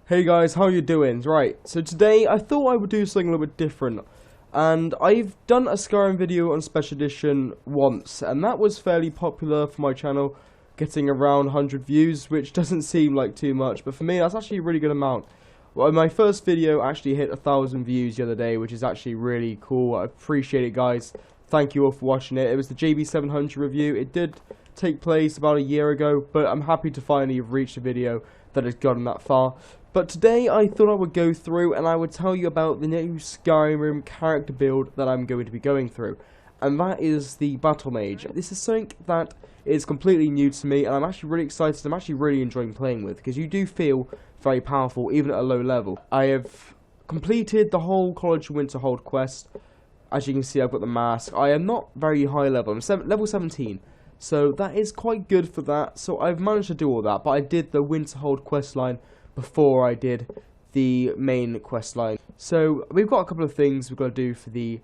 Hey guys, how you doing? Right, so today I thought I would do something a little bit different. And I've done a Skyrim video on Special Edition once, and that was fairly popular for my channel, getting around 100 views, which doesn't seem like too much, but for me that's actually a really good amount. Well, my first video actually hit 1,000 views the other day, which is actually really cool. I appreciate it, guys. Thank you all for watching it. It was the JB700 review. It did take place about a year ago, but I'm happy to finally have reached a video that has gotten that far. But today I thought I would go through and I would tell you about the new Skyrim character build that I'm going to be going through. And that is the Battlemage. This is something that is completely new to me, and I'm actually really excited. I'm actually really enjoying playing with, because you do feel very powerful even at a low level. I have completed the whole College of Winterhold quest. As you can see, I've got the mask. I am not very high level. I'm level 17. So that is quite good for that. So I've managed to do all that, but I did the Winterhold quest line before I did the main quest line. So we've got a couple of things we've got to do for the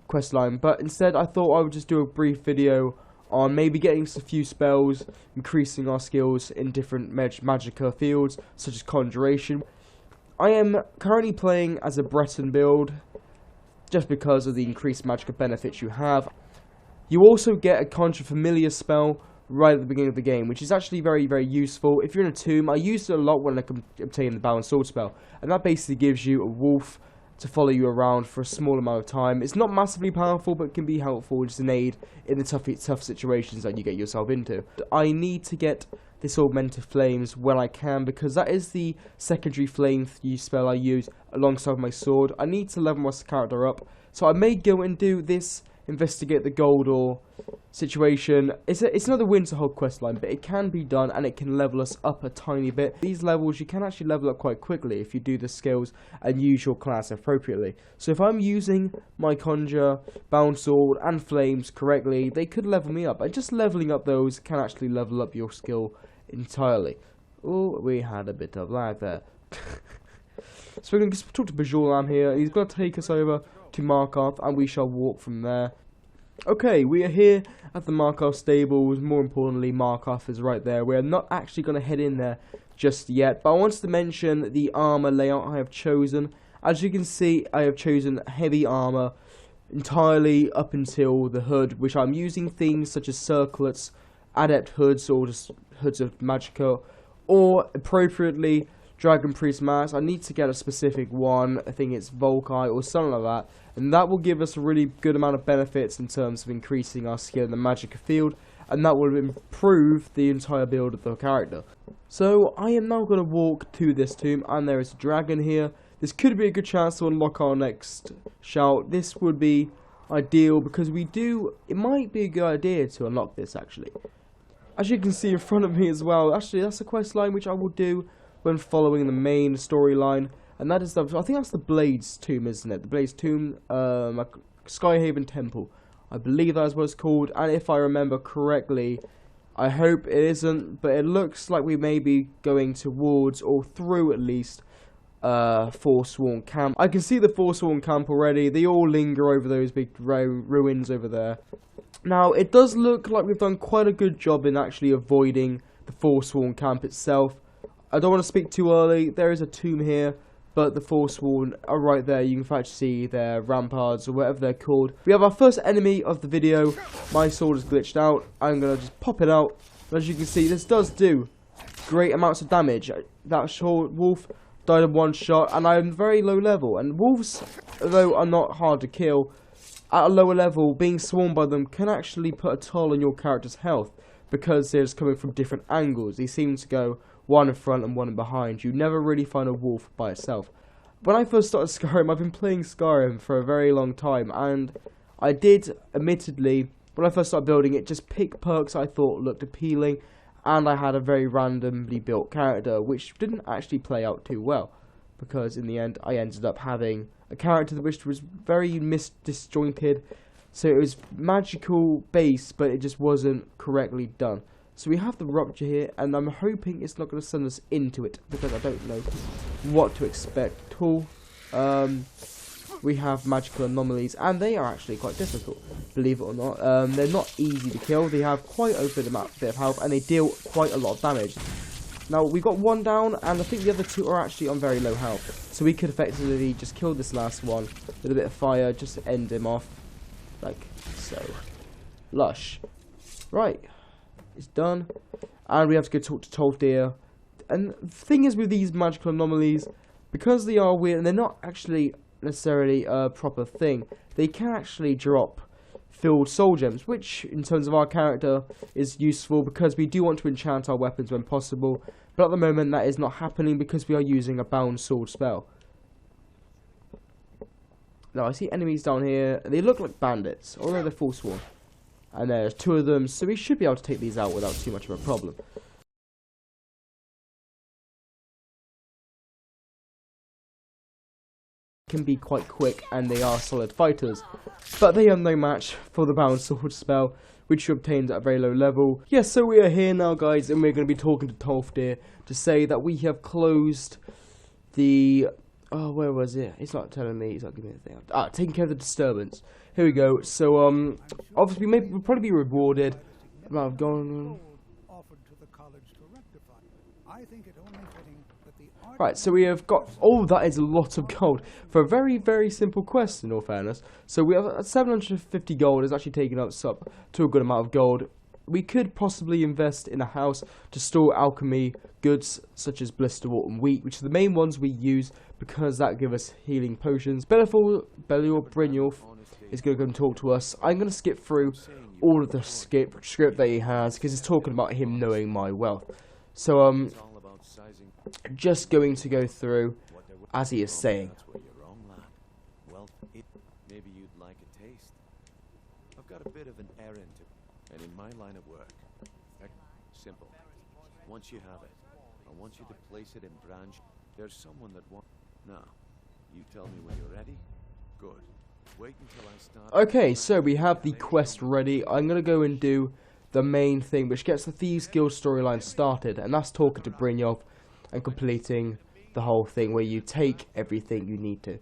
quest line, but instead I thought I would just do a brief video on maybe getting a few spells, increasing our skills in different magica fields, such as conjuration. I am currently playing as a Breton build, just because of the increased magica benefits you have. You also get a Conjure Familiar spell right at the beginning of the game, which is actually very, very useful. If you're in a tomb, I used it a lot when I obtained the Bow and Sword spell, and that basically gives you a wolf to follow you around for a small amount of time. It's not massively powerful, but can be helpful, just an aid in the tough situations that you get yourself into. I need to get this Augmented Flames when I can, because that is the secondary flame spell I use alongside my sword. I need to level my character up, so I may go and do this investigate the gold ore situation. It's another Winterhold questline, but it can be done and it can level us up a tiny bit. These levels you can actually level up quite quickly if you do the skills and use your class appropriately. So if I'm using my conjure, bound sword and flames correctly, they could level me up, and just leveling up those can actually level up your skill entirely. Oh, we had a bit of lag there. So we're going to talk to Bajulam here. He's going to take us over to Markarth, and we shall walk from there. Okay, we are here at the Markarth stables. More importantly, Markarth is right there. We are not actually going to head in there just yet, but I wanted to mention the armor layout I have chosen. As you can see, I have chosen heavy armor entirely up until the hood, which I'm using things such as circlets, adept hoods, or just hoods of magica, or appropriately Dragon Priest mask. I need to get a specific one. I think it's Volkai or something like that, and that will give us a really good amount of benefits in terms of increasing our skill in the magic field, and that will improve the entire build of the character. So I am now going to walk to this tomb, and there is a dragon here. This could be a good chance to unlock our next shout. This would be ideal because it might be a good idea to unlock this actually. As you can see in front of me as well, actually that's a quest line which I will do when following the main storyline, and that is I think that's the Blades Tomb, isn't it? The Blades Tomb, Skyhaven Temple, I believe that is what it's called. And if I remember correctly, I hope it isn't, but it looks like we may be going towards, or through at least, Forsworn Camp. I can see the Forsworn Camp already. They all linger over those big ruins over there. Now, it does look like we've done quite a good job in actually avoiding the Forsworn Camp itself. I don't want to speak too early. There is a tomb here, but the Forsworn are right there. You can in fact see their ramparts or whatever they're called. We have our first enemy of the video. My sword is glitched out. I'm going to just pop it out. But as you can see, this does do great amounts of damage. That short wolf died in one shot, and I'm very low level. And wolves, although are not hard to kill, at a lower level, being swarmed by them can actually put a toll on your character's health, because they're just coming from different angles. They seem to go one in front and one in behind. You never really find a wolf by itself. When I first started Skyrim, I've been playing Skyrim for a very long time, and I did, admittedly, when I first started building it, just pick perks I thought looked appealing, and I had a very randomly built character, which didn't actually play out too well, because in the end I ended up having a character which was very disjointed. So it was magical base, but it just wasn't correctly done. So we have the rupture here, and I'm hoping it's not going to send us into it, because I don't know what to expect at all. We have magical anomalies, and they are actually quite difficult, believe it or not. They're not easy to kill. They have quite a bit of health, and they deal quite a lot of damage. Now, we got one down, and I think the other two are actually on very low health. So we could effectively just kill this last one with a bit of fire, just to end him off. Like so. Lush. Right. It's done. And we have to go talk to Tolfdir. And the thing is with these magical anomalies, because they are weird, and they're not actually necessarily a proper thing, they can actually drop filled soul gems, which in terms of our character is useful because we do want to enchant our weapons when possible, but at the moment that is not happening because we are using a bound sword spell. Now I see enemies down here, they look like bandits, although they're full sworn, and there's two of them, so we should be able to take these out without too much of a problem. Can be quite quick, and they are solid fighters, but they are no match for the bound sword spell, which you obtained at a very low level. Yes, so we are here now, guys, and we're going to be talking to Tolfdir to say that we have closed the... Oh, where was it? He's not telling me. He's not giving me anything. Taking care of the disturbance. Here we go. So, obviously, we'll probably be rewarded. I've gone... Right, so we have got... Oh, that is a lot of gold for a very, very simple quest, in all fairness. So we have 750 gold is actually taking us up to a good amount of gold. We could possibly invest in a house to store alchemy goods, such as blisterwort and wheat, which are the main ones we use because that give us healing potions. Belior Brynjolf is going to go and talk to us. I'm going to skip through all of the script that he has because it's talking about him knowing my wealth. So, just going to go through as he is saying. Well, maybe you'd like a taste. I've got a bit of an errand to, and in my line of work, simple. Once you have it, I want you to place it in branch. There's someone that wants. Now, you tell me when you're ready. Good. Wait until I start. Okay, so we have the quest ready. I'm gonna go and do the main thing, which gets the Thieves Guild storyline started, and that's talking to Brynjolf and completing the whole thing where you take everything you need to.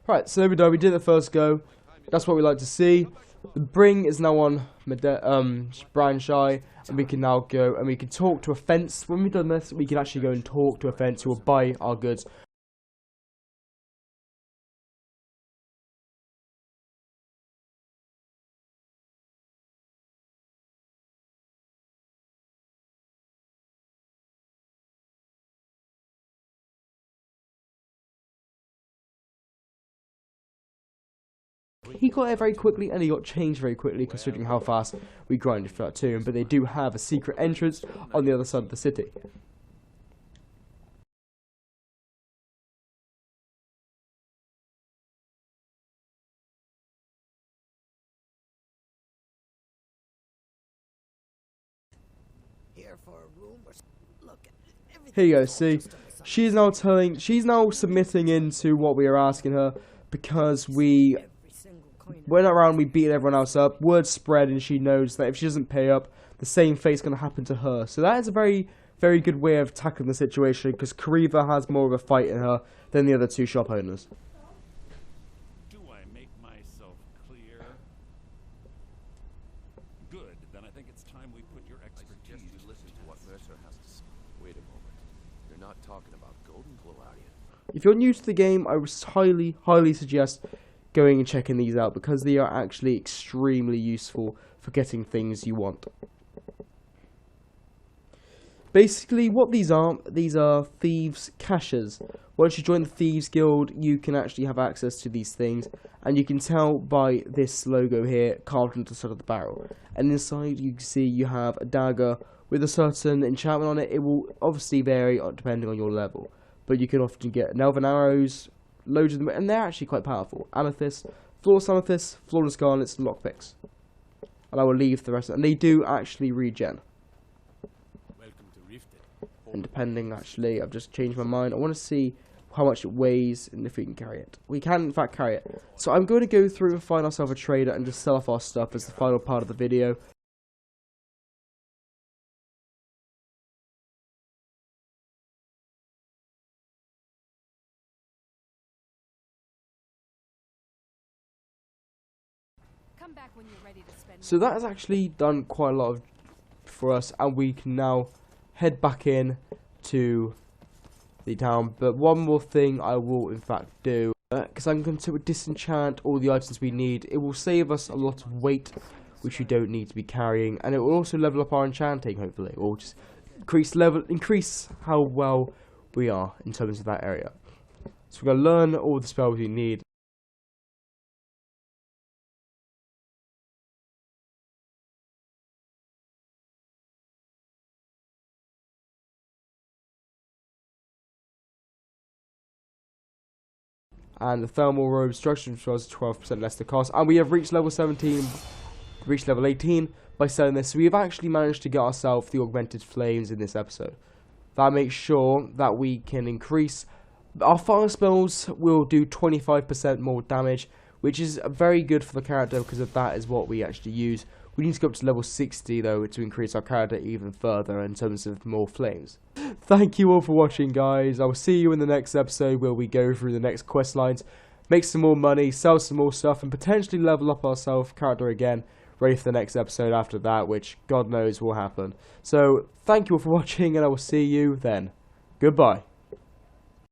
Right, so there we go, we did the first go. That's what we like to see. The Bring is now on Branchai, and we can now go and we can talk to a fence. When we've done this, we can actually go and talk to a fence who will buy our goods. He got there very quickly and he got changed very quickly considering how fast we grinded for that tomb, but they do have a secret entrance on the other side of the city. Here you go, see, she's now submitting into what we are asking her because we're not around, we beat everyone else up, word spread, and she knows that if she doesn't pay up, the same fate's going to happen to her. So that is a very, very good way of tackling the situation, because Kariva has more of a fight in her than the other two shop owners. Do I make myself clear? Good, then I think it's time we put your expertise to listen to what Mercer has to say. Wait a moment. You're not talking about Golden Glow, are you? If you're new to the game, I would highly, highly suggest going and checking these out because they are actually extremely useful for getting things you want. Basically, what these are thieves' caches. Once you join the Thieves Guild, you can actually have access to these things, and you can tell by this logo here carved into the side of the barrel. And inside, you can see you have a dagger with a certain enchantment on it. It will obviously vary depending on your level, but you can often get Elven arrows, loads of them, and they're actually quite powerful. Amethyst, flawless garnets, and lockpicks. and I will leave the rest. And they do actually regen. Welcome to Rifted. And depending, actually, I've just changed my mind. I want to see how much it weighs and if we can carry it. We can, in fact, carry it. So I'm going to go through and find ourselves a trader and just sell off our stuff as the final part of the video. Come back when you're ready to spend. So that has actually done quite a lot of for us, and we can now head back in to the town. But one more thing I will in fact do, because I'm going to disenchant all the items we need. It will save us a lot of weight, which we don't need to be carrying, and it will also level up our enchanting, hopefully, or just increase how well we are in terms of that area. So we're going to learn all the spells we need. And the thermal robe structure was 12% less the cost. And we have reached level 17, reached level 18 by selling this. So we have actually managed to get ourselves the augmented flames in this episode. That makes sure that we can increase our fire spells. Will do 25% more damage, which is very good for the character because of that is what we actually use. We need to go up to level 60 though to increase our character even further in terms of more flames. Thank you all for watching, guys. I will see you in the next episode where we go through the next quest lines, make some more money, sell some more stuff, and potentially level up our character again, ready for the next episode after that, which God knows will happen. So thank you all for watching, and I will see you then. Goodbye.